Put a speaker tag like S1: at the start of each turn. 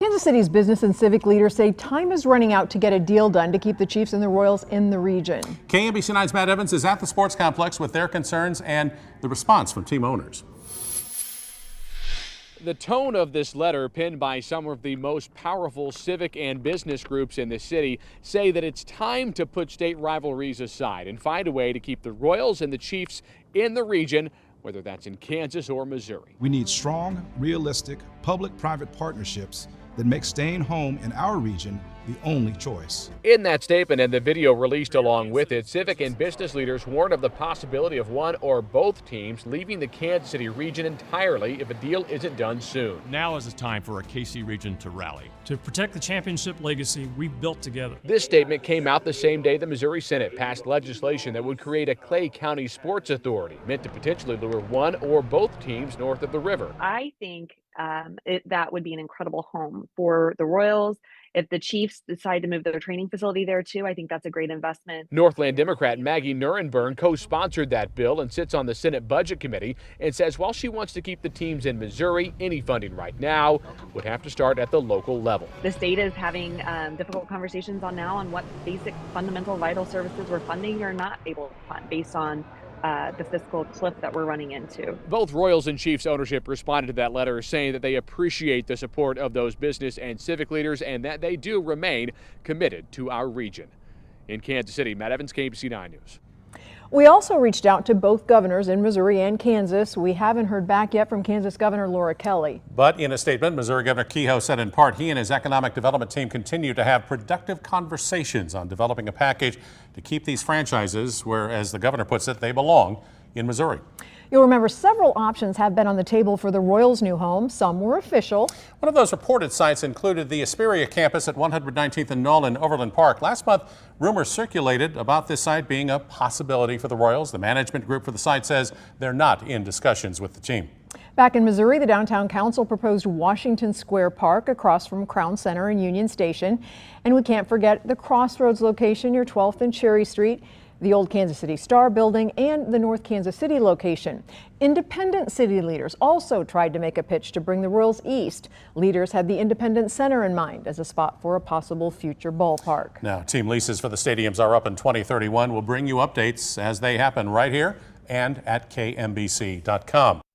S1: Kansas City's business and civic leaders say time is running out to get a deal done to keep the Chiefs and the Royals in the region.
S2: KMBC 9's Matt Evans is at the sports complex with their concerns and the response from team owners.
S3: The tone of this letter, penned by some of the most powerful civic and business groups in the city, say that it's time to put state rivalries aside and find a way to keep the Royals and the Chiefs in the region, whether that's in Kansas or Missouri.
S4: We need strong, realistic, public-private partnerships that make staying home in our region the only choice.
S3: In that statement and the video released along with it, civic and business leaders warned of the possibility of one or both teams leaving the Kansas City region entirely if a deal isn't done soon.
S5: Now is the time for a KC region to rally.
S6: To protect the championship legacy we've built together.
S3: This statement came out the same day the Missouri Senate passed legislation that would create a Clay County Sports Authority, meant to potentially lure one or both teams north of the river.
S7: I think that would be an incredible home for the Royals. If the Chiefs decide to move their training facility there too, I think that's a great investment.
S3: Northland Democrat Maggie Nurenberg co-sponsored that bill and sits on the Senate Budget Committee and says while she wants to keep the teams in Missouri, any funding right now would have to start at the local level.
S7: The state is having difficult conversations on what basic fundamental vital services we're funding or not able to fund based on the fiscal cliff that we're running into.
S3: Both Royals and Chiefs ownership responded to that letter saying that they appreciate the support of those business and civic leaders and that they do remain committed to our region. In Kansas City, Matt Evans, KMBC 9 News.
S1: We also reached out to both governors in Missouri and Kansas. We haven't heard back yet from Kansas Governor Laura Kelly.
S2: But in a statement, Missouri Governor Kehoe said in part he and his economic development team continue to have productive conversations on developing a package to keep these franchises where, as the governor puts it, they belong in Missouri.
S1: You'll remember several options have been on the table for the Royals' new home. Some were official.
S2: One of those reported sites included the Hesperia campus at 119th and Knoll in Overland Park. Last month, rumors circulated about this site being a possibility for the Royals. The management group for the site says they're not in discussions with the team.
S1: Back in Missouri, the Downtown Council proposed Washington Square Park across from Crown Center and Union Station. And we can't forget the Crossroads location near 12th and Cherry Street, the old Kansas City Star building, and the North Kansas City location. Independent city leaders also tried to make a pitch to bring the Royals east. Leaders had the Independent Center in mind as a spot for a possible future ballpark.
S2: Now, team leases for the stadiums are up in 2031. We'll bring you updates as they happen right here and at KMBC.com.